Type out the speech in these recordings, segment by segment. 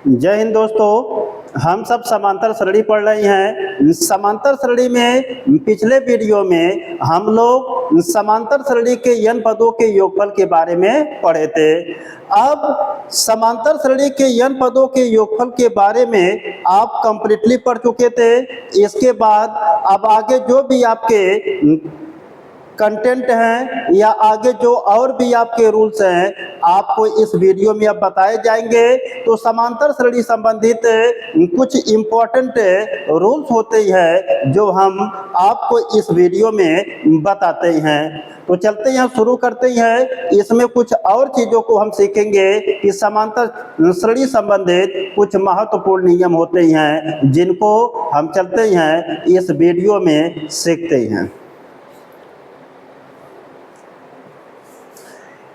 जय हिंद दोस्तों, हम सब समांतर श्रेणी पढ़ रहे हैं। समांतर श्रेणी में पिछले वीडियो में हम लोग समांतर श्रेणी के n पदों के योगफल के बारे में पढ़े थे। अब समांतर श्रेणी के n पदों के योगफल के बारे में आप कंप्लीटली पढ़ चुके थे। इसके बाद अब आगे जो भी आपके कंटेंट हैं या आगे जो और भी आपके रूल्स हैं आपको इस वीडियो में अब बताए जाएंगे। तो समांतर श्रेणी संबंधित कुछ इम्पोर्टेंट रूल्स होते हैं जो हम आपको इस वीडियो में बताते हैं। तो चलते हैं, शुरू करते हैं। इसमें कुछ और चीज़ों को हम सीखेंगे कि समांतर श्रेणी संबंधित कुछ महत्वपूर्ण नियम होते हैं जिनको हम चलते हैं इस वीडियो में सीखते हैं।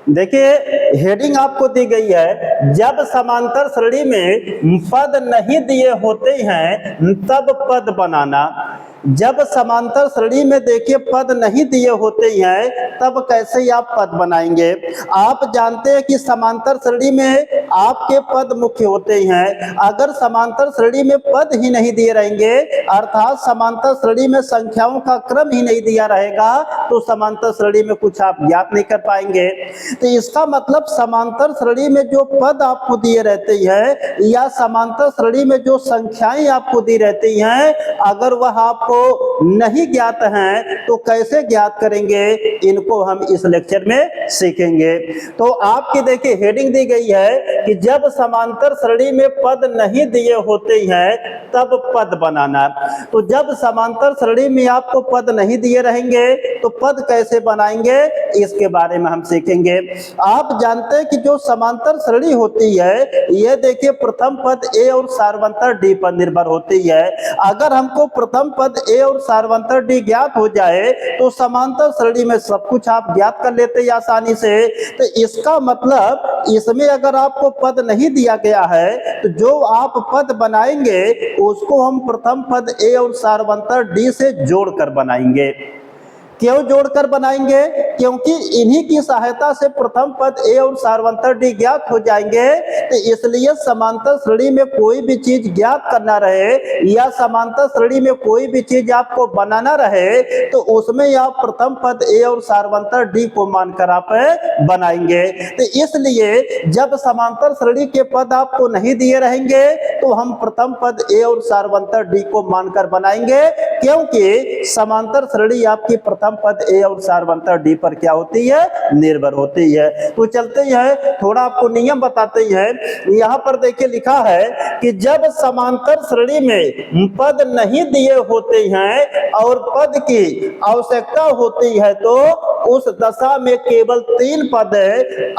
देखिए, हेडिंग आपको दी गई है, जब समांतर श्रेणी में पद नहीं दिए होते हैं तब पद बनाना। जब समांतर श्रेणी में देखिए पद नहीं दिए होते हैं तब कैसे आप पद बनाएंगे। आप जानते हैं कि समांतर श्रेणी में आपके पद मुख्य होते हैं। अगर समांतर श्रेणी में पद ही नहीं दिए रहेंगे, अर्थात समांतर श्रेणी में संख्याओं का क्रम ही नहीं दिया रहेगा, तो समांतर श्रेणी में कुछ आप ज्ञात नहीं कर पाएंगे। तो इसका मतलब समांतर श्रेणी में जो पद आपको दिए रहते हैं या समांतर श्रेणी में जो संख्याएं आपको दी रहती हैं, अगर वह आपको नहीं ज्ञात हैं तो कैसे ज्ञात करेंगे, इनको हम इस लेक्चर में सीखेंगे। तो आपकी देखिए हेडिंग दी गई है कि जब समांतर श्रेणी में पद नहीं दिए होते हैं तब पद बनाना। तो जब समांतर श्रेणी में आपको पद नहीं दिए रहेंगे तो पद कैसे बनाएंगे, इसके बारे में हम सीखेंगे। आप जानते हैं कि जो समांतर श्रेणी होती है यह देखिए प्रथम पद ए और सार्वंतर डी पर निर्भर होती है। अगर हमको प्रथम पद ए और सार्वंतर डी ज्ञात हो जाए तो समांतर श्रेणी में सब कुछ आप ज्ञात कर लेते हैं आसानी से। तो इसका मतलब इसमें अगर आपको पद नहीं दिया गया है तो जो आप पद बनाएंगे उसको हम प्रथम पद ए और सार्वंतर डी से जोड़कर बनाएंगे। क्यों जोड़कर बनाएंगे? क्योंकि इन्हीं की सहायता से प्रथम पद ए और सार्वंतर डी ज्ञात हो जाएंगे। तो इसलिए समांतर श्रेणी में कोई भी चीज ज्ञात करना रहे या समांतर श्रेणी में कोई भी चीज आपको बनाना रहे तो उसमें आप प्रथम पद ए और सार्वंतर डी को मानकर आप बनाएंगे। तो इसलिए जब समांतर श्रेणी के पद आपको नहीं दिए रहेंगे तो हम प्रथम पद ए और सार्वंतर डी को मानकर बनाएंगे, क्योंकि समांतर श्रेणी आपकी प्रथम पद ए और सार्वंतर डी पर क्या होती है, निर्भर होती है। तो चलते हैं, थोड़ा आपको नियम बताते हैं। यहां पर देखिए लिखा है कि जब समांतर श्रेणी में पद नहीं दिए होते हैं और पद की आवश्यकता होती है तो उस दशा में केवल 3 पद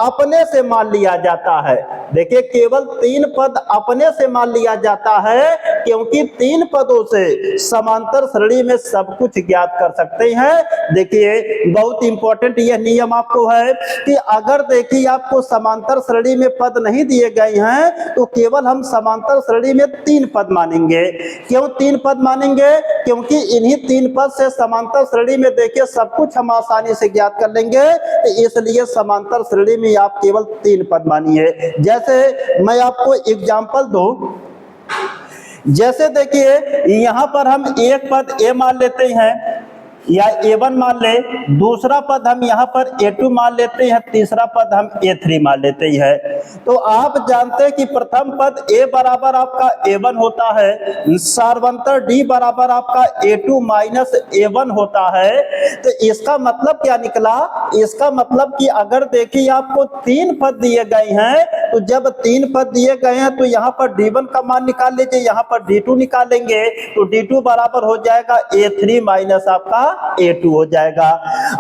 अपने से मान लिया जाता है। देखिए, केवल 3 पद अपने से मान लिया जाता है, क्योंकि 3 पदों से समांतर श्रेणी में सब कुछ ज्ञात कर सकते हैं। देखिए, बहुत इंपॉर्टेंट यह नियम आपको है कि अगर देखिए आपको समांतर श्रेणी में पद नहीं दिए गए हैं तो केवल हम समांतर श्रेणी में 3 पद मानेंगे। क्यों 3 पद मानेंगे? क्योंकि इन्हीं 3 पद से समांतर श्रेणी में देखिए सब कुछ हम आसानी से ज्ञात कर लेंगे। इसलिए समांतर श्रेणी में आप केवल 3 पद मानिए। जैसे मैं आपको एग्जांपल दूं, जैसे देखिए यहां पर हम एक पद ए मान लेते हैं या A1 मान ले, दूसरा पद हम यहाँ पर A2 मान लेते हैं, तीसरा पद हम A3 मान लेते हैं। तो आप जानते हैं कि प्रथम पद A बराबर आपका A1 होता है, सार्वंतर D बराबर आपका A2 माइनस A1 होता है। तो इसका मतलब क्या निकला? इसका मतलब कि अगर देखिए आपको 3 पद दिए गए हैं तो जब 3 पद दिए गए हैं तो यहाँ पर D1 का मान निकाल लीजिए, यहाँ पर D2 निकालेंगे तो D2 बराबर हो जाएगा A3 माइनस आपका A2 हो जाएगा।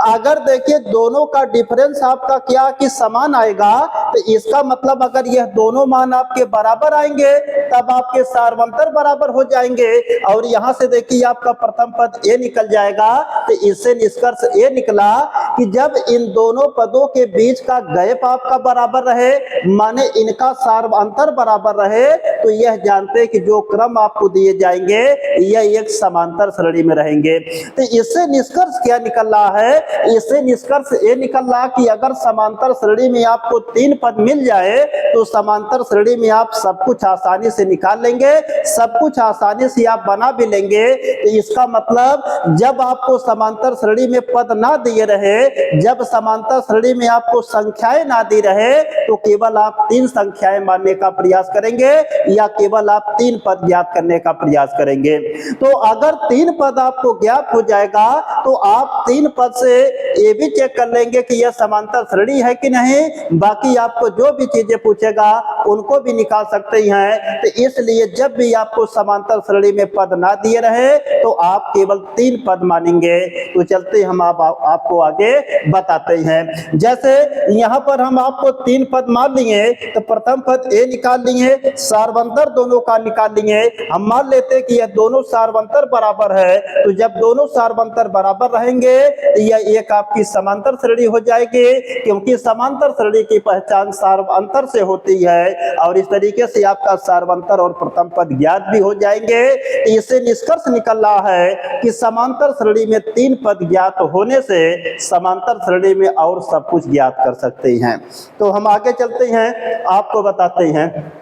अगर देखिए दोनों का डिफरेंस आपका क्या कि समान आएगा तो इसका मतलब अगर यह दोनों मान आपके बराबर आएंगे तब आपके सार्वंतर बराबर हो जाएंगे। और यहां से देखिए आपका प्रथम पद ए निकल जाएगा। तो इससे निष्कर्ष ये निकला कि जब इन दोनों पदों के बीच का गैप आपका बराबर रहे, माने इनका सार्वंतर बराबर रहे, तो यह जानते कि जो क्रम आपको दिए जाएंगे यह एक समांतर श्रेणी में रहेंगे। तो इससे निष्कर्ष क्या निकल रहा है? इससे निष्कर्ष ये निकल रहा कि अगर समांतर श्रेणी में आपको 3 पद मिल जाए तो समांतर श्रेणी में आप सब कुछ आसानी से निकाल लेंगे, सब कुछ आसानी से आप बना भी लेंगे। तो इसका मतलब जब आपको समांतर श्रेणी में पद ना दिए रहे, जब समांतर श्रेणी में आपको संख्याएं ना दी रहे, तो केवल आप 3 संख्याएं मानने का प्रयास करेंगे या केवल आप 3 पद ज्ञात करने का प्रयास करेंगे। तो अगर 3 पद आपको ज्ञात हो जाएगा तो आप 3 पद से ये भी चेक कर लेंगे कि यह समांतर श्रेणी है कि नहीं। बाकी आपको जो भी चीजें पूछेगा उनको भी निकाल सकते हैं। तो इसलिए जब भी आपको समांतर श्रेणी में पद ना दिए रहे तो आप केवल 3 पद मानेंगे। तो चलते हम आपको आगे बताते हैं। जैसे यहाँ पर हम आपको 3 पद मान लिए, तो प्रथम पद ए निकाल लिए, सारवंतर दोनों का निकाल लिए। हम मान लेते हैं कि यह दोनों सारवंतर बराबर है, तो जब दोनों सारवंतर बराबर रहेंगे तो यह एक आपकी समांतर श्रेणी हो जाएगी, क्योंकि समांतर श्रेणी की पहचान सारवंतर से होती है। और इस तरीके से आपका सारवंतर और प्रथम पद ज्ञात भी हो जाएंगे। इससे निष्कर्ष निकल रहा है कि समांतर श्रेणी में 3 पद ज्ञात होने से समांतर श्रेणी में और सब कुछ ज्ञात कर सकते हैं। तो हम आगे चलते हैं, आपको बताते हैं।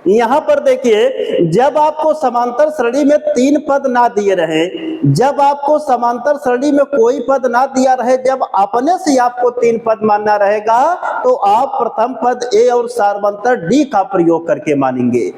यहां पर देखिए, जब आपको समांतर श्रेणी में 3 पद ना दिए रहे, जब आपको समांतर श्रेणी में कोई पद ना दिया रहे, जब अपने से आपको 3 पद मानना रहेगा, तो आप प्रथम पद ए और सारवंतर डी का प्रयोग करके मानेंगे।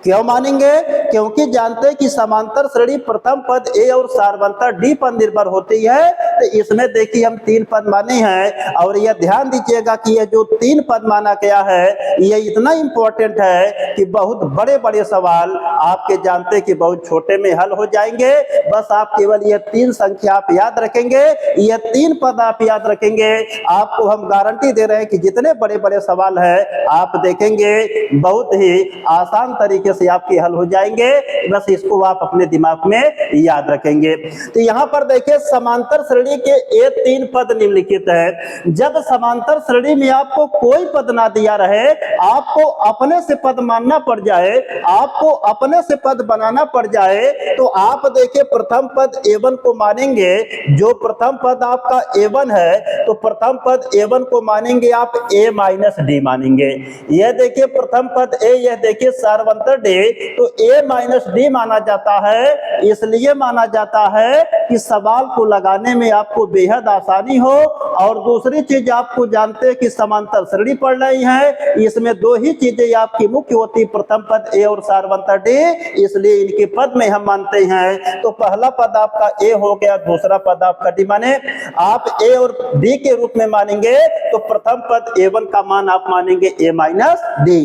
क्यों मानेंगे? क्योंकि जानते हैं कि समांतर श्रेणी प्रथम पद ए और सारवंतर डी पर निर्भर होती है। तो इसमें देखिए हम 3 पद माने हैं, और यह ध्यान दीजिएगा कि यह जो 3 पद माना गया है यह इतना इंपॉर्टेंट है कि बहुत बड़े बड़े सवाल आपके जानते हैं कि बहुत छोटे में हल हो जाएंगे। बस आप केवल यह 3 संख्या आप याद रखेंगे, यह 3 पद आप याद रखेंगे, आपको हम गारंटी दे रहे हैं कि जितने बड़े बड़े सवाल है आप देखेंगे बहुत ही आसान तरीके से आपके हल हो जाएंगे। बस इसको आप अपने दिमाग में याद रखेंगे। तो यहां पर देखिए, समांतर श्रेणी के ये 3 पद निम्नलिखित है। जब समांतर श्रेणी में आपको कोई पद ना दिया रहे, आपको अपने से पद मानना पड़ जाए, आपको अपने से पद बनाना पड़ जाए, तो आप देखिए प्रथम पद A1 को मानेंगे। जो प्रथम पद आपका A1 है, तो प्रथम पद A1 को मानेंगे आप A माइनस डी मानेंगे। यह देखिए प्रथम पद A, यह देखिए सारवंतर डी, तो A माइनस डी माना जाता है। इसलिए माना जाता है कि सवाल को लगाने में आपको बेहद आसानी हो। और दूसरी चीज आपको जानते हैं कि समांतर श्रेणी पढ़ रही है, इसमें 2 ही चीजें आपकी मुख्य होती, प्रथम पद ए और सारवंतर डी, इसलिए इनके पद में हम मानते हैं। तो पहला पद आपका ए हो गया, दूसरा पद आपका डी। माने आप ए और डी के रूप में मानेंगे, तो प्रथम पद A1 का मान आप मानेंगे A माइनस डी।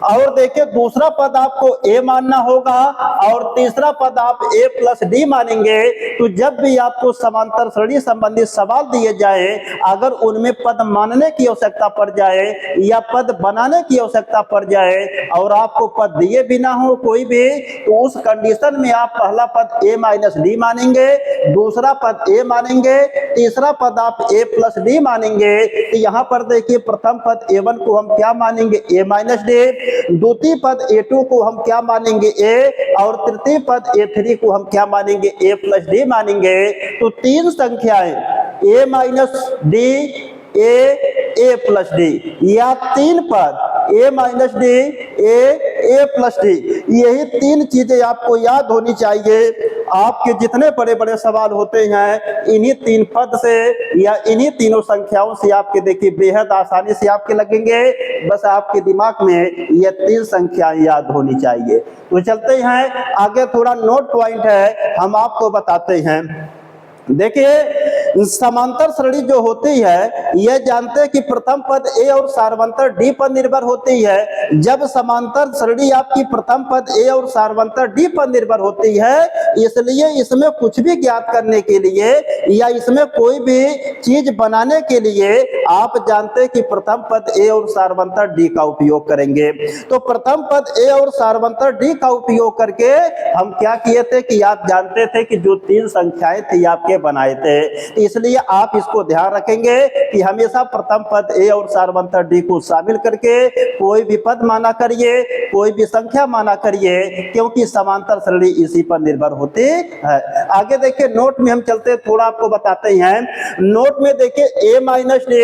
और देखिए दूसरा पद आपको A मानना होगा, और तीसरा पद आप A प्लस डी मानेंगे। तो जब भी आपको समांतर श्रेणी संबंधित सवाल दिए जाए, अगर उनमें पद मानने की आवश्यकता पड़ जाए या पद बनाने की आवश्यकता पड़ जाए, और आपको पद दिए भी ना हो कोई भी, तो उस कंडीशन में आप पहला पद A माइनस डी मानेंगे, दूसरा पद A मानेंगे, तीसरा पद आप A प्लस डी मानेंगे। तो यहाँ पर देखिए प्रथम पद A1 को हम क्या मानेंगे A माइनस डी, द्वितीय पद A2 को हम क्या मानेंगे A, और तृतीय पद A3 को हम क्या मानेंगे A प्लस डी मानेंगे। तो 3 संख्याएं A minus D, A plus D, या 3 पद A minus D, A plus D, यही 3 चीजें आपको याद होनी चाहिए। आपके जितने बड़े बड़े सवाल होते हैं इन्हीं 3 पद से या इन्हीं तीनों संख्याओं से आपके देखिए बेहद आसानी से आपके लगेंगे। बस आपके दिमाग में ये 3 संख्याएं याद होनी चाहिए। तो चलते हैं आगे, थोड़ा नोट पॉइंट है हम आपको बताते हैं। देखिए समांतर श्रेणी जो होती है, यह जानते हैं कि प्रथम पद ए और सारवंतर डी पर निर्भर होती है। जब समांतर श्रेणी आपकी प्रथम पद ए और सारवंतर डी पर निर्भर होती है, इसलिए इसमें कुछ भी ज्ञात करने के लिए या इसमें कोई भी चीज बनाने के लिए आप जानते हैं कि प्रथम पद ए और सारवंतर डी का उपयोग करेंगे। तो प्रथम पद ए और सारवंतर डी का उपयोग करके हम क्या किए थे कि आप जानते थे कि जो 3 संख्याएं थी आपके बनाए थे, इसलिए आप इसको ध्यान रखेंगे कि हमेशा प्रथम पद ए और सार्वंतर डी को शामिल करके कोई भी पद माना करिए, कोई भी संख्या माना करिए, क्योंकि समांतर श्रेणी इसी पर निर्भर होती है। आगे देखिए नोट में हम चलते थोड़ा आपको बताते हैं। नोट में देखिए ए माइनस डी,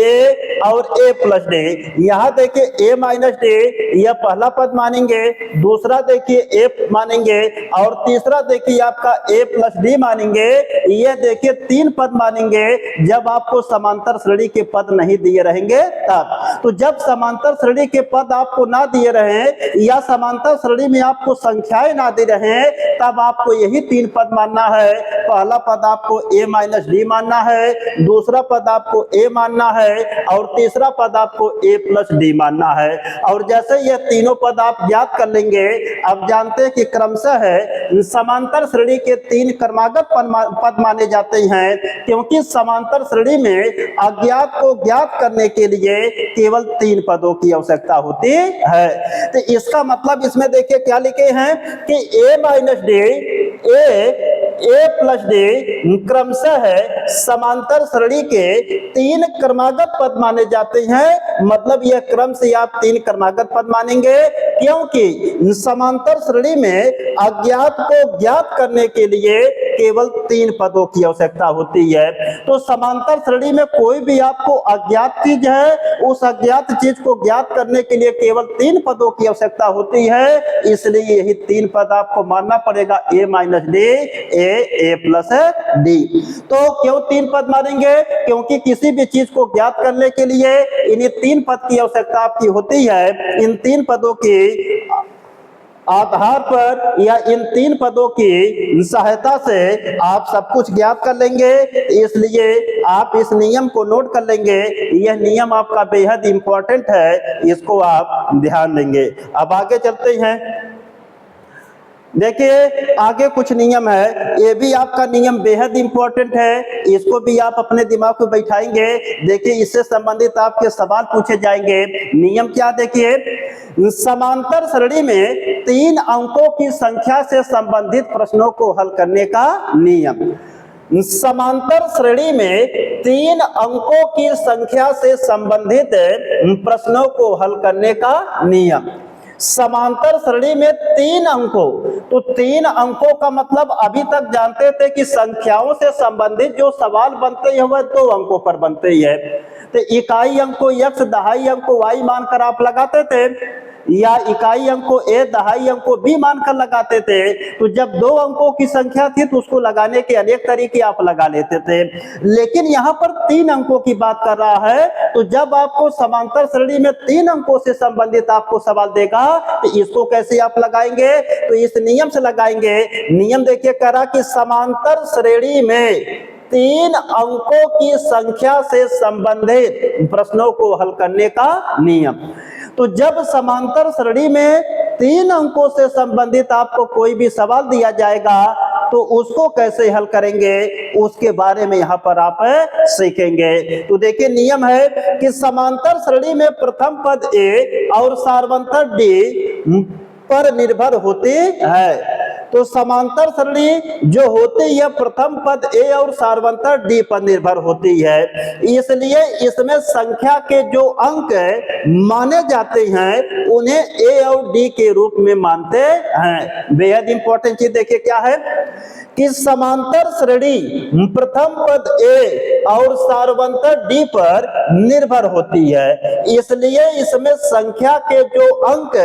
ए और ए प्लस डी। यहाँ देखिए ए माइनस डी यह पहला पद मानेंगे, दूसरा देखिए ए मानेंगे और तीसरा देखिए आपका ए प्लस डी मानेंगे। ये देखिए तीन पद मानेंगे जब आपको समांतर श्रेणी के पद नहीं दिए रहेंगे तब। तो जब समांतर श्रेणी के पद आपको ना दिए रहे या समांतर श्रेणी में आपको संख्याएं ना दे रहे तब आपको यही तीन पद मानना है। पहला पद आपको ए माइनस डी मानना है, दूसरा पद आपको ए मानना है और तीसरा पद आपको ए प्लस डी मानना है। और जैसे ये तीनों पद आप ज्ञात कर लेंगे, आप जानते हैं कि क्रमशः है समांतर श्रेणी के तीन क्रमागत पद माने जाते हैं, क्योंकि समांतर श्रेणी में अज्ञात को ज्ञात करने के लिए केवल तीन पदों की आवश्यकता होती है। तो इसका मतलब इसमें देखिए क्या लिखे हैं कि ए minus D, A plus D क्रमशः है समांतर श्रेणी के तीन क्रमागत पद माने जाते हैं। मतलब यह क्रम से आप तीन क्रमागत पद मानेंगे, क्योंकि समांतर श्रेणी में अज्ञात को ज्ञात करने के लिए केवल तीन पदों की आवश्यकता होती है। तो समांतर श्रेणी में कोई भी आपको अज्ञात चीज है, उस अज्ञात चीज को ज्ञात करने के लिए केवल तीन पदों की आवश्यकता होती है। इसलिए यही तीन पद आपको मानना पड़ेगा, ए minus D, A plus D. तो क्यों तीन पद मानेंगे? क्योंकि किसी भी चीज को ज्ञात करने के लिए इन्हीं तीन पद की आवश्यकता आपकी होती है। इन तीन पदों की आधार पर या इन तीन पदों की सहायता से आप सब कुछ ज्ञात कर लेंगे। इसलिए आप इस नियम को नोट कर लेंगे। यह नियम आपका बेहद इंपॉर्टेंट है, इसको आप ध्यान देंगे। अब आगे चलते हैं। देखिए आगे कुछ नियम है, ये भी आपका नियम बेहद इंपॉर्टेंट है, इसको भी आप अपने दिमाग में बैठाएंगे। देखिए इससे संबंधित आपके सवाल पूछे जाएंगे। नियम क्या? देखिए समांतर श्रेणी में तीन अंकों की संख्या से संबंधित प्रश्नों को हल करने का नियम। समांतर श्रेणी में तीन अंकों की संख्या से संबंधित प्रश्नों को हल करने का नियम। समांतर श्रेणी में तीन अंकों, तो तीन अंकों का मतलब अभी तक जानते थे कि संख्याओं से संबंधित जो सवाल बनते हैं वह दो अंकों पर बनते ही है। तो इकाई अंक को x, दहाई अंक को y मानकर आप लगाते थे, या इकाई अंक को a, दहाई अंक को b मानकर लगाते थे। तो जब दो अंकों की संख्या थी तो उसको लगाने के अनेक तरीके आप लगा लेते थे, लेकिन यहाँ पर तीन अंकों की बात कर रहा है। तो जब आपको समांतर श्रेणी में तीन अंकों से संबंधित आपको सवाल देगा तो इसको कैसे आप लगाएंगे? तो इस नियम से लगाएंगे। नियम देखिए कह रहा कि समांतर श्रेणी में तीन अंकों की संख्या से संबंधित प्रश्नों को हल करने का नियम। तो जब समांतर श्रेणी में तीन अंकों से संबंधित आपको कोई भी सवाल दिया जाएगा तो उसको कैसे हल करेंगे उसके बारे में यहाँ पर आप सीखेंगे। तो देखिए नियम है कि समांतर श्रेणी में प्रथम पद ए और सार्वंतर डी पर निर्भर होती है। तो समांतर श्रेणी जो होती है प्रथम पद ए और सार्वंतर डी पर निर्भर होती है, इसलिए इसमें संख्या के जो अंक माने जाते हैं उन्हें ए और डी के रूप में मानते हैं। बेहद इंपॉर्टेंट चीज देखिए क्या है कि समांतर श्रेणी प्रथम पद ए और सार्वंतर डी पर निर्भर होती है, इसलिए इसमें संख्या के जो अंक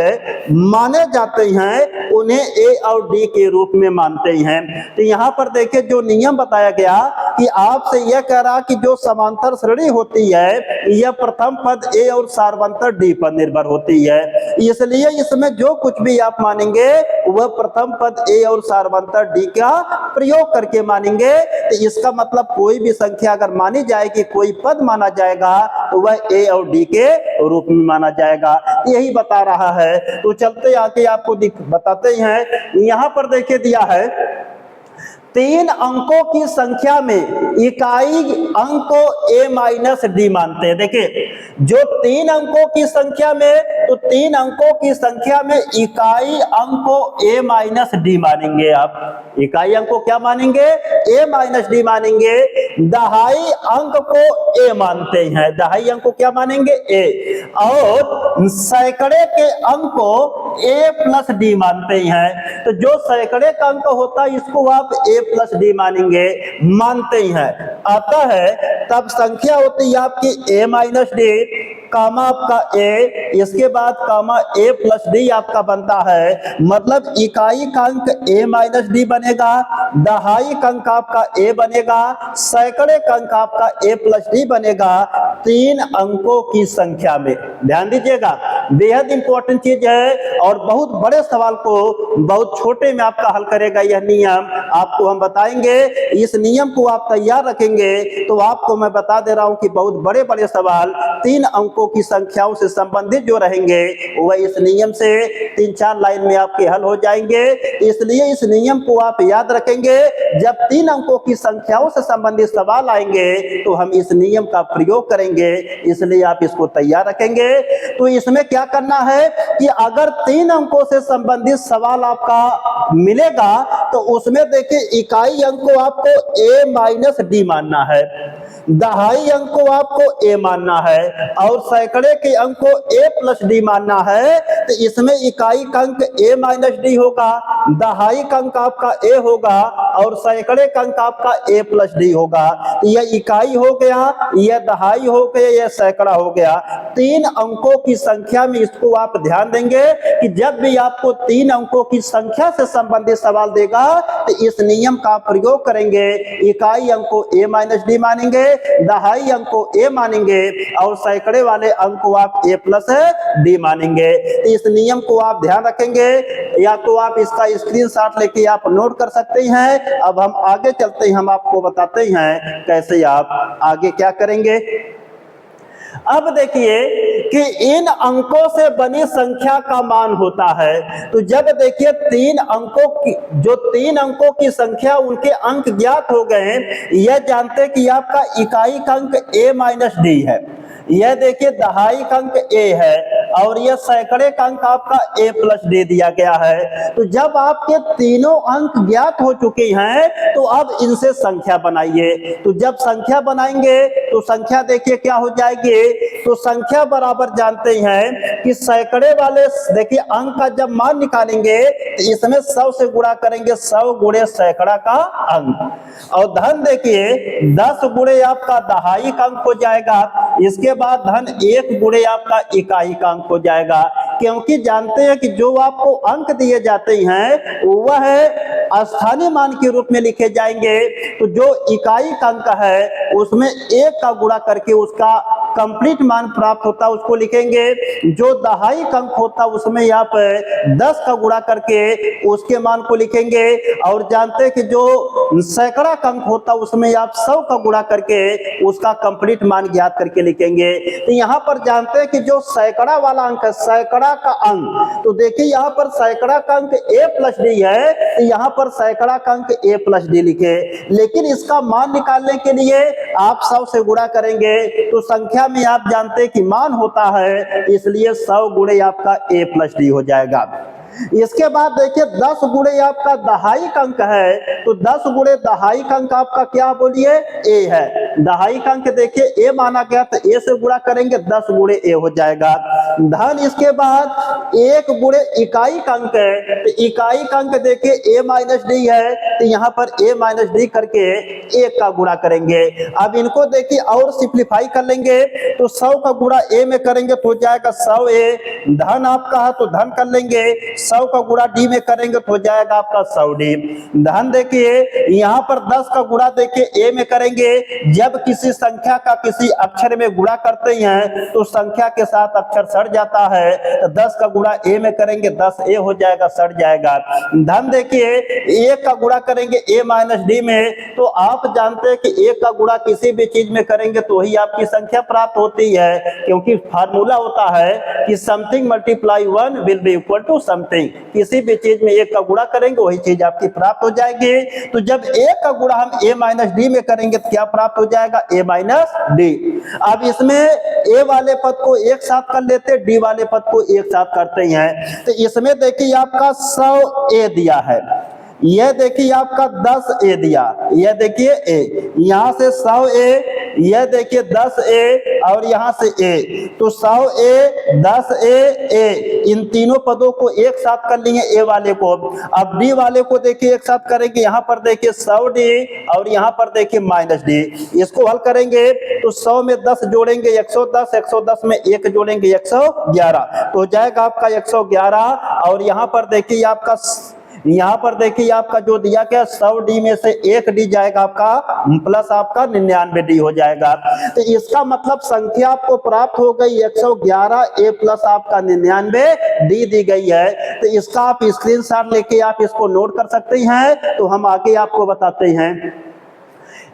माने जाते हैं उन्हें ए और डी के रूप में मानते हैं। तो यहाँ पर देखिए जो नियम बताया गया कि आपसे यह कह रहा कि जो समांतर श्रेणी होती है यह प्रथम पद ए और सार्वंतर डी पर निर्भर होती है, इसलिए इसमें जो कुछ भी आप मानेंगे वह प्रथम पद ए और सार्वंतर डी का प्रयोग करके मानेंगे। तो इसका मतलब कोई भी संख्या अगर मानी जाएगी, कोई पद माना जाएगा तो वह ए और डी के रूप में माना जाएगा, यही बता रहा है। तो चलते आके आपको बताते हैं। यहाँ पर देखिए दिया है तीन अंकों की संख्या में इकाई अंक को ए माइनस डी मानते हैं। देखिए जो 3 अंकों की संख्या में, तो 3 अंकों की संख्या में इकाई अंक को a माइनस डी मानेंगे। आप इकाई अंक को क्या मानेंगे? a माइनस डी मानेंगे। दहाई अंक को a मानते हैं, दहाई अंक को क्या मानेंगे? a। और सैकड़े के अंक को a प्लस डी मानते हैं। तो जो सैकड़े का अंक होता है इसको आप a प्लस डी मानते हैं। आता है तब संख्या होती है आपकी a माइनस डी, कामा आपका a, इसके बाद कामा a प्लस डी आपका बनता है। मतलब इकाई का अंक a माइनस डी बनेगा, दहाई का अंक आपका a बनेगा, सैकड़े का अंक आपका a प्लस डी बनेगा 3 अंकों की संख्या में। ध्यान दीजिएगा, बेहद इंपॉर्टेंट चीज है और बहुत बड़े सवाल को बहुत छोटे में आपका हल करेगा यह नियम। आपको हम बताएंगे, इस नियम को आप तैयार रखेंगे तो आपको मैं बता दे रहा हूं कि बहुत बड़े बड़े सवाल 3 अंकों की संख्याओं से संबंधित जो रहेंगे वह इस नियम से 3-4 लाइन में आपके हल हो जाएंगे। इसलिए इस नियम को आप याद रखेंगे, जब 3 अंकों की संख्याओं से संबंधित सवाल आएंगे तो हम इस नियम का प्रयोग करेंगे, इसलिए आप इसको तैयार रखेंगे। तो इसमें क्या करना है कि अगर 3 अंकों से संबंधित सवाल आपका मिलेगा तो उसमें देखिए इकाई अंक को आपको a माइनस डी मानना है, दहाई अंक को आपको a मानना है और सैकड़े के अंक को a प्लस डी मानना है। तो इसमें इकाई का अंक a माइनस डी होगा, दहाई का अंक आपका a होगा और सैकड़े का अंक आपका a प्लस डी होगा। यह इकाई हो गया, यह दहाई हो गया, यह सैकड़ा हो गया। 3 अंकों की संख्या में इसको आप ध्यान देंगे कि जब भी आपको 3 अंकों की संख्या से संबंधित सवाल देगा तो इस नियम का प्रयोग करेंगे। इकाई अंक को a माइनस डी मानेंगे, दहाई अंक को a मानेंगे और सैकड़े वाले अंक को आप a प्लस डी मानेंगे। इस नियम को आप ध्यान रखेंगे, या तो आप इसका स्क्रीनशॉट लेके आप नोट कर सकते हैं। अब हम आगे चलते हैं, हम आपको बताते हैं कैसे आप आगे क्या करेंगे। अब देखिए कि इन अंकों से बनी संख्या का मान होता है। तो जब देखिए 3 अंकों की, जो 3 अंकों की संख्या उनके अंक ज्ञात हो गए, यह जानते कि आपका इकाई का अंक a माइनस डी है, यह देखिए दहाई का अंक a है और यह सैकड़े का अंक आपका a प्लस डी दिया गया है। तो जब आपके तीनों अंक ज्ञात हो चुके हैं तो अब इनसे संख्या बनाइए। तो जब संख्या बनाएंगे तो संख्या देखिए क्या हो जाएगी। तो संख्या बराबर जानते हैं कि सैकड़े वाले देखिए अंक का जब मान निकालेंगे तो इसमें 100 से गुणा करेंगे, 100 गुणे सैकड़ा का अंक। और धन देखिए 10 गुणे आपका दहाई का अंक हो जाएगा, इसके बाद धन 1 गुणे आपका इकाई का अंक हो जाएगा। क्योंकि जानते हैं कि जो आपको अंक दिए जाते हैं वह स्थानीय मान के रूप में लिखे जाएंगे। तो जो इकाई का अंक है उसमें 1 का गुणा करके उसका कंप्लीट मान प्राप्त होता है उसको लिखेंगे। जो दहाई का अंक होता है उसमें आप 10 का गुणा करके उसके मान को लिखेंगे। और जानते हैं कि जो सैकड़ा का अंक होता है उसमें आप 100 का गुणा करके उसका कंप्लीट मान ज्ञात करके लिखेंगे। तो यहाँ पर जानते हैं कि जो सैकड़ा वाला अंक है, सैकड़ा का अंक, तो देखिए यहाँ पर सैकड़ा का अंक a प्लस डी है, तो यहाँ पर सैकड़ा का अंक a प्लस डी लिखे। लेकिन इसका मान निकालने के लिए आप 100 से गुणा करेंगे। तो संख्या में आप जानते हैं कि मान होता है, इसलिए 100 गुणे आपका a प्लस डी हो जाएगा। इसके बाद देखिए 10 गुणे आपका दहाई का अंक है, तो 10 गुणे दहाई का अंक आपका क्या बोलिए a है। दहाई का अंक देखिए a माना गया तो a से गुणा करेंगे, 10 गुणे a हो जाएगा। धन इसके बाद 1 गुणे इकाई का अंक है, तो इकाई का अंक देखिए a माइनस डी है, तो यहाँ पर a माइनस डी करके 1 का गुणा करेंगे। अब इनको देखिए और सिंप्लीफाई कर लेंगे, तो 100 का गुणा a में करेंगे तो हो जाएगा 100a। धन आपका है तो धन कर लेंगे, 100 का गुणा डी में करेंगे तो हो जाएगा आपका 100 डी। धन देखिए यहाँ पर 10 का गुणा देखिए a में करेंगे। जब किसी संख्या का किसी अक्षर में गुणा करते हैं तो संख्या के साथ अक्षर सड़ जाता है, तो 10 का गुणा a में करेंगे 10a हो जाएगा, सड़ जाएगा। धन देखिए 1 का गुणा करेंगे a माइनस डी में, तो आप जानते हैं कि 1 का गुणा किसी भी चीज में करेंगे तो ही आपकी संख्या प्राप्त होती है, क्योंकि फार्मूला होता है कि something multiply 1 will be equal to something सकते हैं, किसी भी चीज में एक का गुणा करेंगे वही चीज आपकी प्राप्त हो जाएगी। तो जब एक का गुणा हम a माइनस डी में करेंगे तो क्या प्राप्त हो जाएगा, a माइनस डी। अब इसमें a वाले पद को एक साथ कर लेते, d वाले पद को एक साथ करते हैं। तो इसमें देखिए आपका 100a दिया है, यह देखिए आपका 10a दिया, यह देखिए a, यहां से 100a, यह देखिए 10a और यहां से a, तो 100a 10a a, इन तीनों पदों को एक साथ कर लिए a वाले को। अब d वाले को देखिए एक साथ करेंगे, यहां पर देखिए 100d और यहां पर देखिए माइनस d। इसको हल करेंगे तो 100 में 10 जोड़ेंगे 110, 110 में 1 जोड़ेंगे 111, तो हो जाएगा आपका 111। और यहां पर देखिए आपका जो दिया गया 100d में से 1d जाएगा आपका प्लस आपका 99d हो जाएगा। तो इसका मतलब संख्या आपको प्राप्त हो गई 111a प्लस आपका 99d दी गई है। तो इसका आप स्क्रीनशॉट लेके आप इसको नोट कर सकते हैं। तो हम आगे आपको बताते हैं।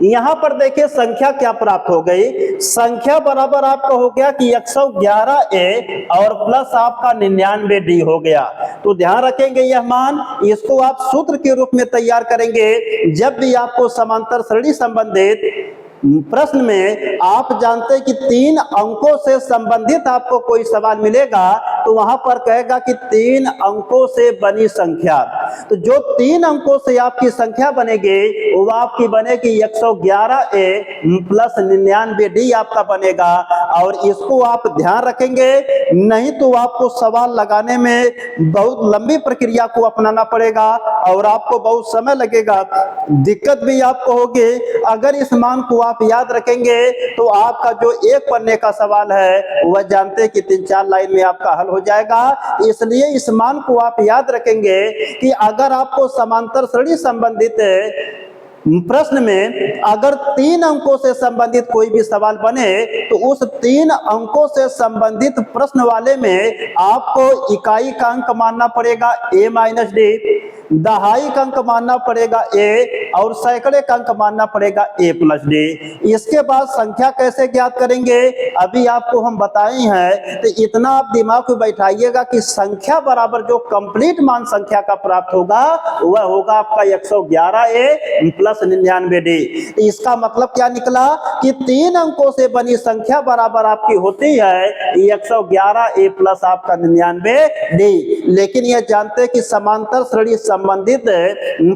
यहां पर देखिए संख्या क्या प्राप्त हो गई, संख्या बराबर आपका हो गया कि 111a और प्लस आपका 99d हो गया। तो ध्यान रखेंगे यह मान, इसको आप सूत्र के रूप में तैयार करेंगे जब भी आपको समांतर श्रेणी संबंधित प्रश्न में आप जानते हैं कि 3 अंकों से संबंधित आपको कोई सवाल मिलेगा तो वहां पर कहेगा कि 3 अंकों से बनी संख्या। तो जो 3 अंकों से आपकी संख्या बनेगी वो आपकी बनेगी 111a प्लस 99d आपका बनेगा। और इसको आप ध्यान रखेंगे, नहीं तो आपको सवाल लगाने में बहुत लंबी प्रक्रिया को अपनाना पड़ेगा और आपको बहुत समय लगेगा, दिक्कत भी आपको होगी। अगर इस मान को आप याद रखेंगे तो आपका जो एक पन्ने का सवाल है वह जानते हैं कि 3-4 लाइन में आपका हल हो जाएगा। इसलिए इस मान को आप याद रखेंगे कि अगर आपको समांतर श्रेणी संबंधित प्रश्न में अगर 3 अंकों से संबंधित कोई भी सवाल बने तो उस 3 अंकों से संबंधित प्रश्न वाले में आपको इकाई का अंक मानना पड़ेगा a माइनस डी, दहाई का अंक मानना पड़ेगा a और सैकड़े का अंक मानना पड़ेगा a प्लस डी। इसके बाद संख्या कैसे ज्ञात करेंगे अभी आपको हम बताए हैं। तो इतना आप दिमाग में बैठाइएगा कि संख्या बराबर जो कंप्लीट मान संख्या का प्राप्त होगा वह होगा आपका 111a प्लस 99d। इसका मतलब क्या निकला कि 3 अंकों से बनी संख्या बराबर आपकी होती है 111a प्लस आपका 99d। लेकिन यह जानते हैं कि समांतर श्रेणी संबंधित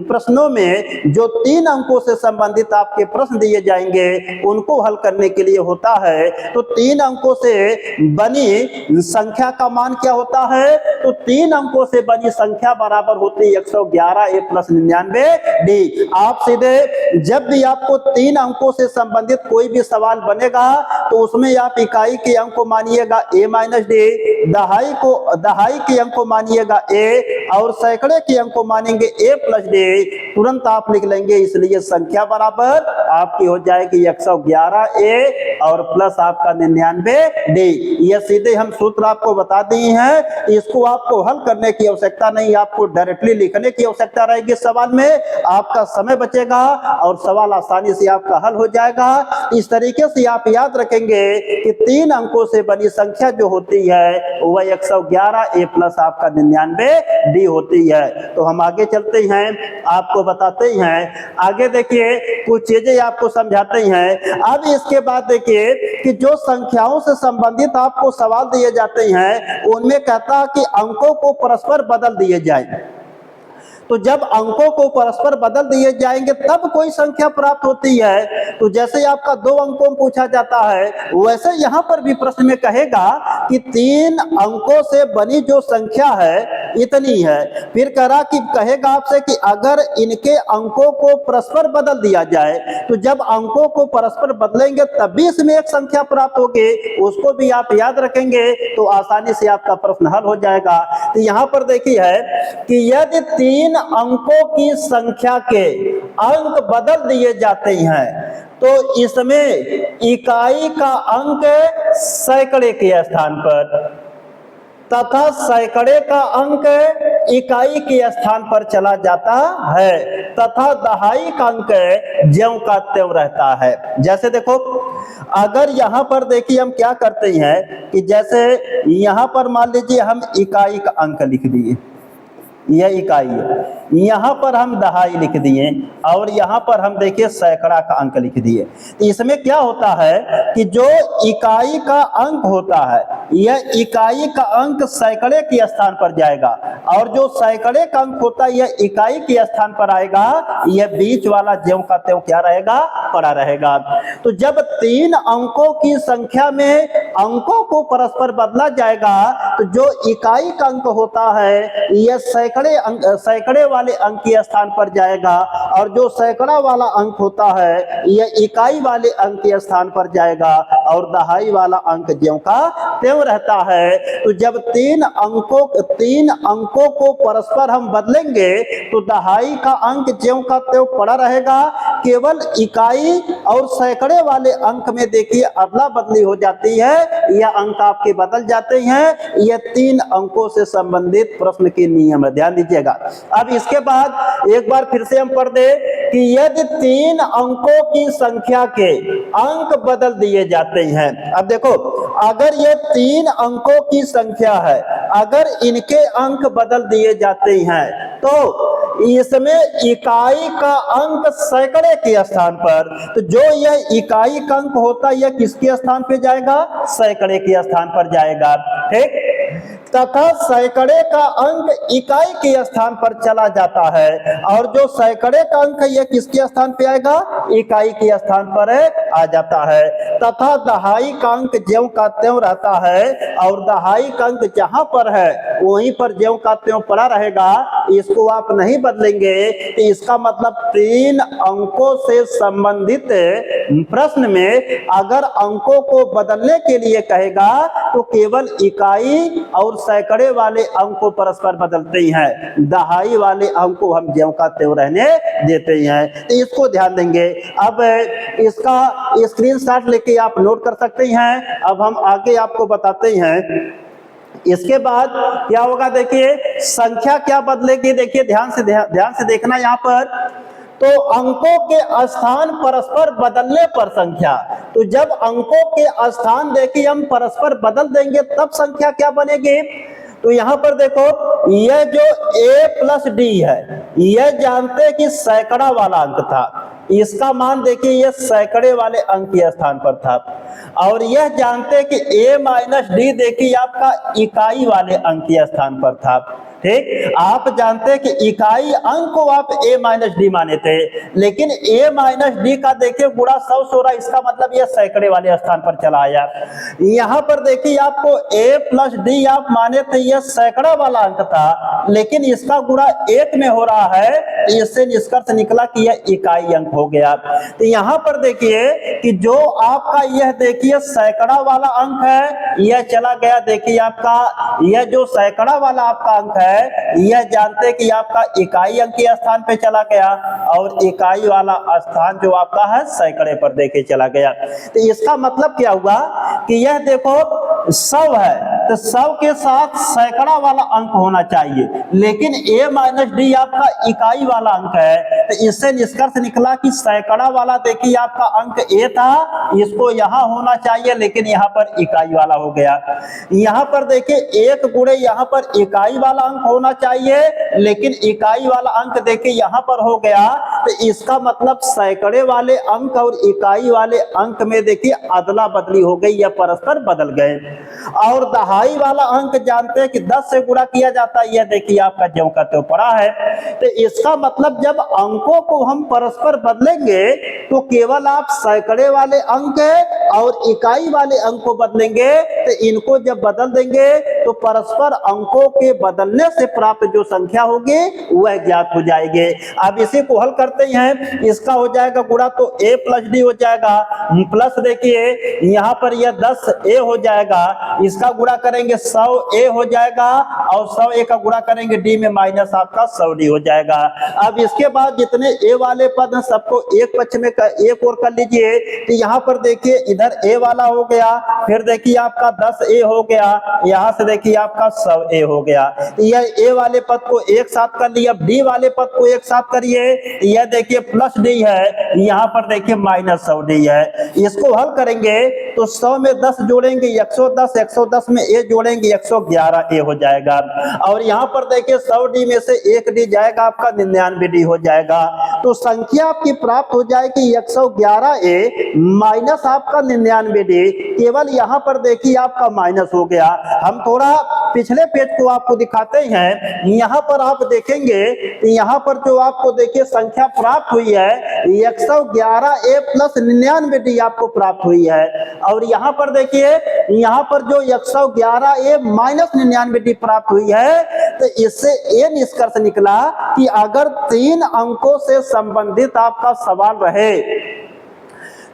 प्रश्नों में जो 3 अंकों से संबंधित आपके प्रश्न दिए जाएंगे उनको हल करने के लिए होता है तो 3 अंकों से बनी संख्या का मान क्या होता है, तो 3 अंकों से बनी संख्या बराबर होती है 111a प्लस 99d। आप सीधे जब भी आपको 3 अंकों से संबंधित कोई भी सवाल बनेगा तो उसमें आप इकाई के अंक को मानिएगा a माइनस डी, दहाई के अंक को मानिएगा a और सैकड़े के अंक को मानेंगे a प्लस डी। तुरंत आप लिख लेंगे, इसलिए संख्या बराबर आपकी हो जाएगी 111a और प्लस आपका 99d। यह सीधे हम सूत्र आपको बता दिए हैं, इसको आपको हल करने की आवश्यकता नहीं, आपको डायरेक्टली लिखने की आवश्यकता रहेगी। सवाल में आपका समय बचेगा और सवाल आसानी से आपका हल हो जाएगा। इस तरीके से आप याद रखेंगे कि 3 अंकों से बनी संख्या जो होती है वह 111a प्लस आपका 99d होती है। तो हम आगे चलते हैं, आपको बताते हैं। आगे देखिए कुछ चीजें आपको समझाते हैं। अब इसके बाद देखिए कि जो संख्याओं से संबंधित आपको सवाल दिए जाते हैं उनमें कहता है कि अंकों को परस्पर बदल दिए जाए। तो जब अंकों को परस्पर बदल दिए जाएंगे तब कोई संख्या प्राप्त होती है। तो जैसे आपका 2 अंकों में पूछा जाता है वैसे यहां पर भी प्रश्न में कहेगा कि 3 अंकों से बनी जो संख्या है इतनी है। फिर कहेगा आपसे कि अगर इनके अंकों को परस्पर बदल दिया जाए, तो जब अंकों को परस्पर बदलेंगे तब भी इसमें एक संख्या प्राप्त होगी, उसको भी आप याद रखेंगे तो आसानी से आपका प्रश्न हल हो जाएगा। तो यहाँ पर देखिए है कि यदि 3 अंकों की संख्या के अंक बदल दिए जाते हैं तो इसमें इकाई का अंक सैकड़े के स्थान पर तथा सैकड़े का अंक इकाई के स्थान पर चला जाता है तथा दहाई का अंक ज्यों का त्यों रहता है। जैसे देखो अगर यहाँ पर देखिए हम क्या करते हैं कि जैसे यहाँ पर मान लीजिए हम इकाई का अंक लिख दिए, यह इकाई है। यहाँ पर हम दहाई लिख दिए और यहाँ पर हम देखिए सैकड़ा का अंक लिख दिए। तो इसमें क्या होता है कि जो इकाई का अंक होता है, यह इकाई का अंक सैकड़े के स्थान पर जाएगा, और जो सैकड़े का अंक होता है यह इकाई के स्थान पर आएगा। यह बीच वाला ज्यों का त्यों क्या रहेगा, पड़ा रहेगा। तो जब 3 अंकों की संख्या में अंकों को परस्पर बदला जाएगा तो जो इकाई का अंक होता है यह सैकड़े वाले अंक के स्थान पर जाएगा, और जो सैकड़ा वाला अंक होता है यह इकाई वाले अंक के स्थान पर जाएगा, और दहाई वाला अंक ज्यों का त्यों रहता है। तो जब 3 अंकों को परस्पर हम बदलेंगे तो दहाई का अंक ज्यों का त्यों पड़ा रहेगा। केवल इकाई और सैकड़े वाले अंक में देखिए अदला बदली हो जाती है, यह अंक आपके बदल जाते हैं। यह 3 अंकों से संबंधित प्रश्न के नियम है, ध्यान दीजिएगा। अब इसके बाद एक बार फिर से हम पढ़ दे कि यदि 3 अंकों की संख्या के अंक बदल दिए जाते हैं। अब देखो, अगर ये 3 अंकों की संख्या है, अगर इनके अंक बदल दिए जाते हैं तो इसमें इकाई का अंक सैकड़े के स्थान पर, तो जो यह इकाई का अंक होता है यह किसके स्थान पे जाएगा, सैकड़े के स्थान पर जाएगा। ठीक, तथा सैकड़े का अंक इकाई के स्थान पर चला जाता है, और जो सैकड़े का अंक है यह किसके स्थान पे आएगा, इकाई के स्थान पर आ जाता है। तथा दहाई का अंक ज्यों का त्यों रहता है, और दहाई का अंक जहां पर है वहीं पर ज्यों का त्यों पड़ा रहेगा, इसको आप नहीं बदलेंगे। तो इसका मतलब 3 अंकों से संबंधित प्रश्न में अगर अंकों को बदलने के लिए कहेगा तो केवल इकाई और सैकड़े वाले अंक को परस्पर बदलते हैं, दहाई वाले अंक को हम ज्यों का त्यों रहने देते हैं। तो इसको ध्यान देंगे। अब इसका स्क्रीनशॉट लेके आप नोट कर सकते हैं। अब हम आगे आपको बताते हैं। इसके बाद क्या होगा, देखिए संख्या क्या बदलेगी। देखिए ध्यान से देखना यहाँ पर, तो अंकों के स्थान परस्पर बदलने पर संख्या, तो जब अंकों के स्थान देखिए हम परस्पर बदल देंगे तब संख्या क्या बनेगी। तो यहां पर देखो, यह जो a प्लस डी है यह जानते हैं कि सैकड़ा वाला अंक था, इसका मान देखिए यह सैकड़े वाले अंक के स्थान पर था, और यह जानते हैं कि a माइनस डी देखिए आपका इकाई वाले अंक के स्थान पर था। ठीक, आप जानते हैं कि इकाई अंक को आप a माइनस डी माने थे, लेकिन a माइनस डी का देखिए गुणा 100 हो रहा है, इसका मतलब यह सैकड़े वाले स्थान पर चला आया। यहाँ पर देखिए आपको a प्लस डी आप माने थे यह सैकड़ा वाला अंक था, लेकिन इसका गुणा 1 में हो रहा है, तो इससे निष्कर्ष निकला कि यह इकाई अंक हो गया। तो यहाँ पर देखिए कि जो आपका यह देखिए सैकड़ा वाला अंक है यह चला गया, देखिए आपका यह जो सैकड़ा वाला आपका अंक है यह जानते हैं कि आपका इकाई अंक के स्थान पे चला गया, और इकाई वाला स्थान जो आपका है सैकड़े पर देखे चला गया। तो इसका मतलब क्या हुआ कि यह देखो 100 है, तो 100 के साथ सैकड़ा वाला अंक होना चाहिए, लेकिन a माइनस डी आपका इकाई वाला अंक है, तो इससे निष्कर्ष निकला कि सैकड़ा वाला देखिए आपका अंक a था, इसको यहाँ होना चाहिए, लेकिन यहाँ पर इकाई वाला हो गया। यहाँ पर देखिए 1 गुणे यहाँ पर इकाई वाला अंक होना चाहिए, लेकिन इकाई वाला अंक देखिए यहाँ पर हो गया। तो इसका मतलब सैकड़े वाले अंक और इकाई वाले अंक में देखिए अदला बदली हो गई या परस्पर बदल गए। और दहाई वाला अंक जानते हैं कि 10 से गुणा किया जाता है, यह देखिए आपका ज्यों का त्यों पड़ा है। तो इसका मतलब जब अंकों को हम परस्पर बदलेंगे तो केवल आप सैकड़े वाले अंक और इकाई वाले अंक को बदलेंगे, तो इनको जब बदल देंगे तो परस्पर अंकों के बदलने से प्राप्त जो संख्या होगी वह ज्ञात हो जाएगी। अब इसी को हल करते हैं, इसका हो जाएगा गुणा, तो a प्लस डी हो जाएगा, प्लस देखिए यहाँ पर यह 10a हो जाएगा, इसका गुणा करेंगे 100a हो जाएगा, और 100a का गुणा करेंगे d में माइनस आपका 100d हो जाएगा। अब इसके बाद जितने a वाले पद हैं सबको एक पक्ष में एक और कर लीजिए। तो यहाँ पर देखिए इधर a वाला हो गया, फिर देखिए आपका 10a हो गया, यहाँ से देखिए आपका 100a हो गया। यह a वाले पद को एक साथ कर लिया, d वाले पद को एक साथ करिए, यह देखिए प्लस d है, यहाँ पर देखिए माइनस 100d है। इसको हल करेंगे तो 100 में 10 जोड़ेंगे 110, 110 में ए जोड़ेंगे 111 ए हो जाएगा। और यहाँ पर देखिए 100 डी में से 1 डी जाएगा आपका 99 डी हो जाएगा। तो संख्या आपकी प्राप्त हो जाएगी 111 ए माइनस आपका 99 डी। केवल यहाँ पर देखिए आपका माइनस हो गया। हम थोड़ा पिछले पेज को आपको दिखाते हैं। यहाँ पर आप देखेंगे यहाँ पर जो आपको देखिए संख्या प्राप्त हुई है 111 ए प्लस 99 डी आपको प्राप्त हुई है। और यहाँ पर देखिए यहाँ पर जो 111 ए माइनस 99 डी प्राप्त हुई है, तो इससे ये निष्कर्ष निकला कि अगर 3 अंकों से संबंधित आपका सवाल रहे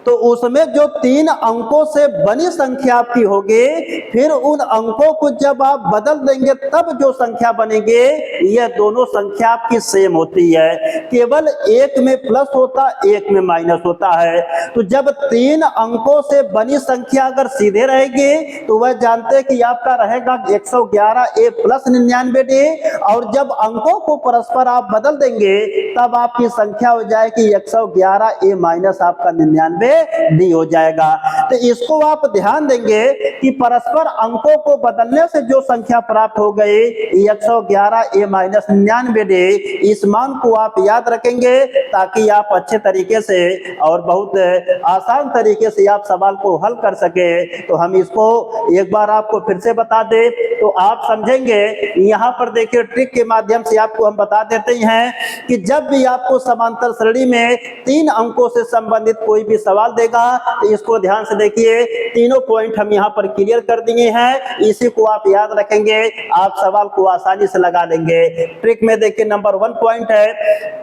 तो उसमें जो 3 अंकों से बनी संख्या आपकी होगी, फिर उन अंकों को जब आप बदल देंगे तब जो संख्या बनेगी यह दोनों संख्या आपकी सेम होती है। केवल एक में प्लस होता, एक में माइनस होता है। तो जब 3 अंकों से बनी संख्या अगर सीधे रहेगी तो वह जानते हैं कि आपका रहेगा 111 ए प्लस 99 डी। और जब अंकों को परस्पर आप बदल देंगे तब आपकी संख्या हो जाएगी 111 ए माइनस आपका 99 डी हो जाएगा। तो इसको आप ध्यान देंगे कि परस्पर अंकों को बदलने से जो संख्या प्राप्त हो गई 111 ए माइनस 99 डी, इस मान को आप याद रखेंगे ताकि आप अच्छे तरीके से और बहुत आसान तरीके से आप सवाल को हल कर सके। तो हम इसको एक बार आपको फिर से बता दें तो आप समझेंगे। यहाँ पर देखिए ट्रिक के माध्यम से आपको हम बता देते हैं कि जब भी आपको समांतर श्रेणी में 3 अंकों से संबंधित कोई भी सवाल देगा तो इसको ध्यान से देखिए। तीनों पॉइंट हम यहाँ पर क्लियर कर दिए हैं, इसी को आप याद रखेंगे, आप सवाल को आसानी से लगा लेंगे। ट्रिक में देखिए नंबर 1 पॉइंट है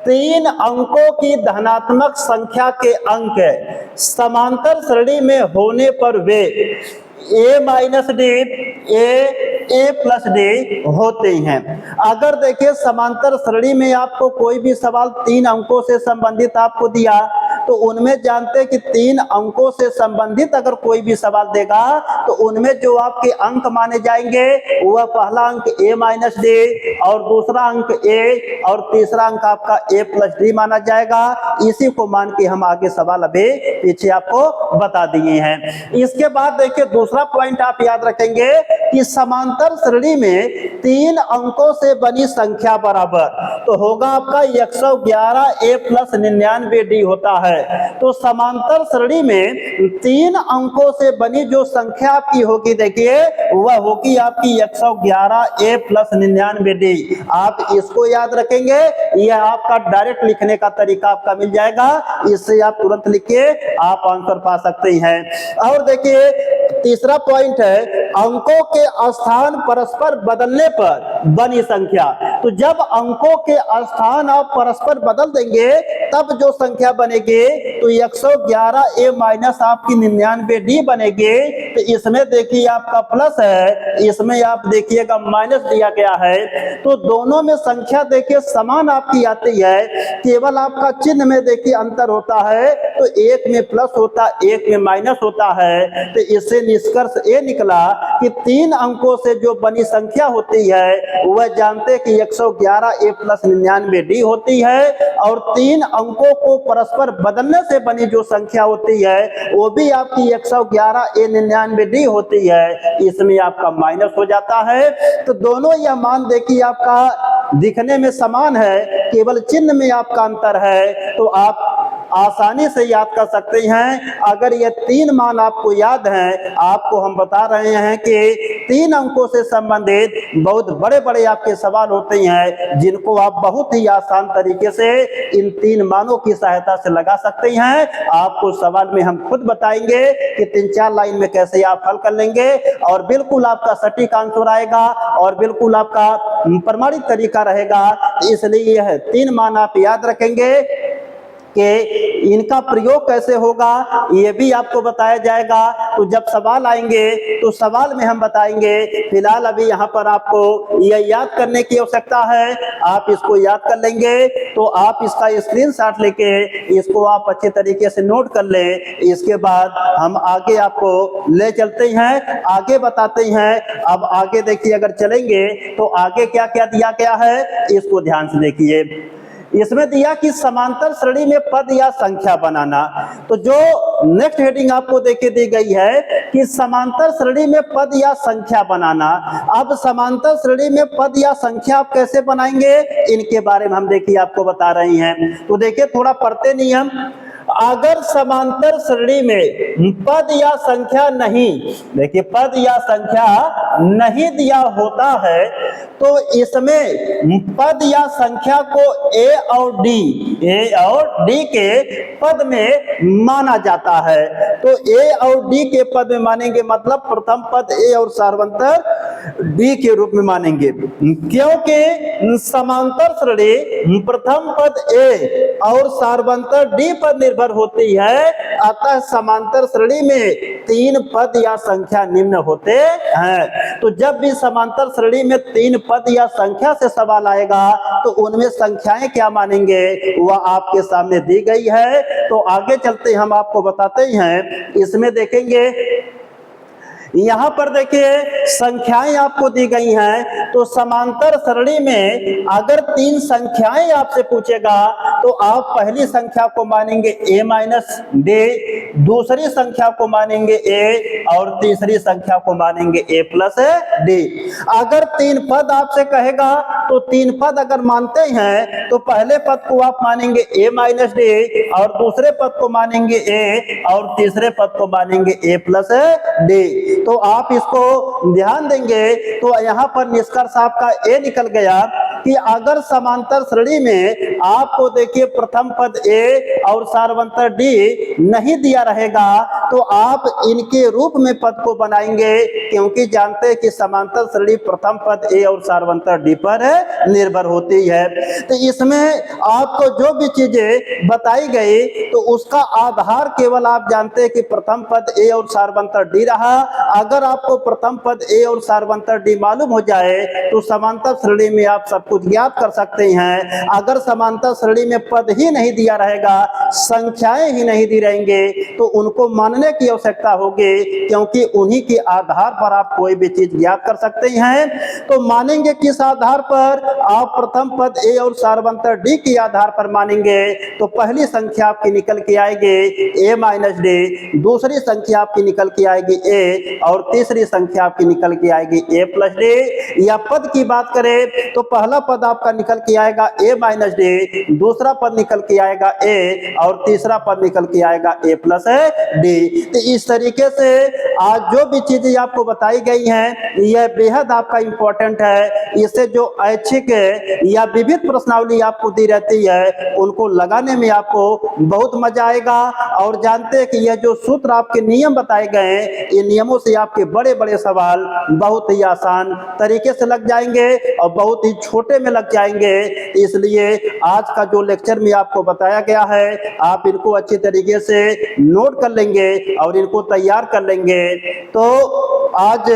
3 अंकों की धनात्मक संख्या के अंक समांतर श्रेणी में होने पर वे A minus D A plus D होते हैं। अगर देखिए समांतर श्रेणी में आपको कोई भी सवाल 3 अंकों से संबंधित आपको दिया तो उनमें जानते हैं कि 3 अंकों से संबंधित अगर कोई भी सवाल देगा तो उनमें जो आपके अंक माने जाएंगे वह पहला अंक ए माइनस डी और दूसरा अंक ए और तीसरा अंक आपका ए प्लस डी माना जाएगा। इसी को मान के हम आगे सवाल अभी पीछे आपको बता दिए हैं। इसके बाद देखिए दूसरा पॉइंट आप याद रखेंगे कि समांतर श्रेणी में 3 अंकों से बनी संख्या बराबर तो होगा आपका 111 ए प्लस 99 डी होता है। तो समांतर श्रेणी में 3 अंकों से बनी जो संख्या आपकी होगी देखिए वह होगी आपकी 111 ए प्लस 99 डी। आप इसको याद रखेंगे, यह आपका डायरेक्ट लिखने का तरीका आपका मिल जाएगा, इससे आप तुरंत लिख के आप आंसर पा सकते हैं। और देखिए तीसरा पॉइंट है अंकों के स्थान परस्पर बदलने पर बनी संख्या। तो जब अंकों के स्थान आप परस्पर बदल देंगे तब जो संख्या बनेगी तो 111 ए माइनस आपकी 99 डी बनेगी। तो इसमें देखिए आपका प्लस है, इसमें आप देखिएगा माइनस दिया गया है। तो दोनों में संख्या देखिए समान आपकी आती है, केवल आपका चिन्ह में देखिए अंतर होता है। तो एक में प्लस होता, एक में माइनस होता है। तो इससे निष्कर्ष ये निकला कि 3 अंकों से जो बनी संख्या होती है वह जानते कि 111 ए प्लस 99 डी होती है। और 3 अंकों को परस्पर बदलने से बनी जो संख्या होती है वो भी आपकी 111 ए 99 डी होती है। इसमें आपका माइनस हो जाता है। तो दोनों यह मान देखिए आपका दिखने में समान है, केवल चिन्ह में आपका अंतर है। तो आप आसानी से याद कर सकते हैं। अगर ये 3 मान आपको याद हैं, आपको हम बता रहे हैं कि 3 अंकों से संबंधित बहुत बड़े बड़े आपके सवाल होते हैं जिनको आप बहुत ही आसान तरीके से इन 3 मानों की सहायता से लगा सकते हैं। आपको सवाल में हम खुद बताएंगे कि 3-4 लाइन में कैसे आप हल कर लेंगे और बिल्कुल आपका सटीक आंसर आएगा और बिल्कुल आपका प्रमाणित तरीका रहेगा। इसलिए यह 3 मान आप याद रखेंगे कि इनका प्रयोग कैसे होगा ये भी आपको बताया जाएगा। तो जब सवाल आएंगे तो सवाल में हम बताएंगे। फिलहाल अभी यहाँ पर आपको यह याद करने की आवश्यकता है, आप इसको याद कर लेंगे। तो आप इसका स्क्रीनशॉट लेके इसको आप अच्छे तरीके से नोट कर लें। इसके बाद हम आगे आपको ले चलते हैं, आगे बताते हैं। अब आगे देखिए अगर चलेंगे तो आगे क्या क्या दिया गया है इसको ध्यान से देखिए। इसमें दिया कि समांतर श्रेणी में पद या संख्या बनाना। तो जो नेक्स्ट हेडिंग आपको देके दी गई है कि समांतर श्रेणी में पद या संख्या बनाना। अब समांतर श्रेणी में पद या संख्या आप कैसे बनाएंगे, इनके बारे में हम देखिए आपको बता रहे हैं। तो देखिए थोड़ा पढ़ते नियम। अगर समांतर श्रेणी में पद या संख्या नहीं, देखिए पद या संख्या नहीं दिया होता है तो इसमें पद या संख्या को ए और डी के पद में माना जाता है। तो ए और डी के पद में मानेंगे, मतलब प्रथम पद ए और सार्वंतर डी के रूप में मानेंगे, क्योंकि समांतर श्रेणी प्रथम पद ए और सार्वंतर डी पर निर्भर होती है। अतः समांतर श्रेणी में 3 पद या संख्या निम्न होते हैं। तो जब भी समांतर श्रेणी में 3 पद या संख्या से सवाल आएगा तो उनमें संख्याएं क्या मानेंगे वह आपके सामने दी गई है। तो आगे चलते हम आपको बताते हैं। इसमें देखेंगे यहां पर देखिए संख्याएं आपको दी गई हैं। तो समांतर श्रेणी में अगर 3 संख्याएं आपसे पूछेगा तो आप पहली संख्या को मानेंगे a माइनस डी, दूसरी संख्या को मानेंगे a और तीसरी संख्या को मानेंगे a प्लस डी। अगर 3 पद आपसे कहेगा तो 3 पद अगर मानते हैं तो पहले पद को आप मानेंगे a माइनस डी और दूसरे पद को मानेंगे a और तीसरे पद को मानेंगे a प्लस डी। तो आप इसको ध्यान देंगे तो यहां पर निष्कर्ष आपका ए निकल गया कि अगर समांतर श्रेणी में आपको देखिए प्रथम पद ए और सार्वंतर डी नहीं दिया रहेगा तो आप इनके रूप में पद को बनाएंगे, क्योंकि जानते हैं कि समांतर श्रेणी प्रथम पद ए और सार्वंतर डी पर निर्भर होती है। तो इसमें आपको जो भी चीजें बताई गई तो उसका आधार केवल आप जानते हैं कि प्रथम पद ए और सार्वंतर डी रहा। अगर आपको प्रथम पद ए और सार्वंतर डी मालूम हो जाए तो समांतर श्रेणी में आप सब कुछ ज्ञात कर सकते हैं। अगर समांतर श्रेणी में पद ही नहीं दिया रहेगा, संख्याएं ही नहीं दी रहेंगे तो उनको मानने की आवश्यकता होगी, क्योंकि उन्हीं के आधार पर आप कोई भी चीज ज्ञात कर सकते हैं। तो मानेंगे किस आधार पर, आप प्रथम पद ए और सार्वंतर डी के आधार पर मानेंगे। तो पहली संख्या आपकी निकल के आएगी a माइनस डी, दूसरी संख्या आपकी निकल के आएगी a और तीसरी संख्या आपकी निकल के आएगी a प्लस डी। या पद की बात करें तो पहला पद आपका निकल के आएगा a माइनस डी, दूसरा पद निकल के आएगा a और तीसरा पद निकल के आएगा a प्लस डी। तो इस तरीके से आज जो भी चीजें आपको बताई गई हैं यह बेहद आपका इंपॉर्टेंट है। इससे जो ऐच्छिक या विविध प्रश्नावली आपको दी रहती है उनको लगाने में आपको बहुत मजा आएगा। और जानते हैं कि यह जो सूत्र आपके नियम बताए गए हैं, इन नियमों से आपके बड़े बड़े सवाल बहुत ही आसान तरीके से लग जाएंगे और बहुत ही छोटे में लग जाएंगे। इसलिए आज का जो लेक्चर में आपको बताया गया है आप इनको अच्छी तरीके से नोट कर लेंगे और इनको तैयार कर लेंगे। तो आज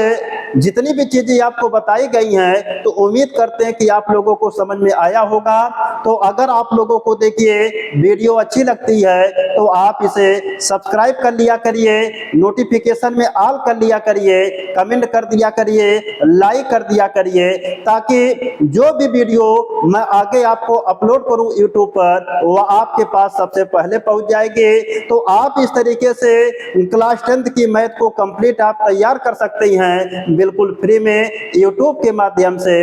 जितनी भी चीजें आपको बताई गई हैं तो उम्मीद करते हैं कि आप लोगों को समझ में आया होगा। तो अगर आप लोगों को देखिए वीडियो अच्छी लगती है तो आप इसे सब्सक्राइब कर लिया करिए, नोटिफिकेशन में ऑल कर लिया करिए, कमेंट कर दिया करिए, लाइक कर दिया करिए, ताकि जो भी वीडियो मैं आगे आपको अपलोड करूं यूट्यूब पर वह आपके पास सबसे पहले पहुंच जाएगी। तो आप इस तरीके से क्लास 10th की मैथ को कंप्लीट आप तैयार कर सकते हैं बिल्कुल फ्री में यूट्यूब के माध्यम से।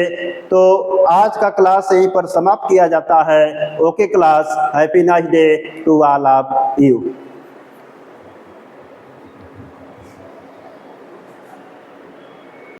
तो आज का क्लास यहीं पर समाप्त किया जाता है। Okay class, happy nice day to all of you.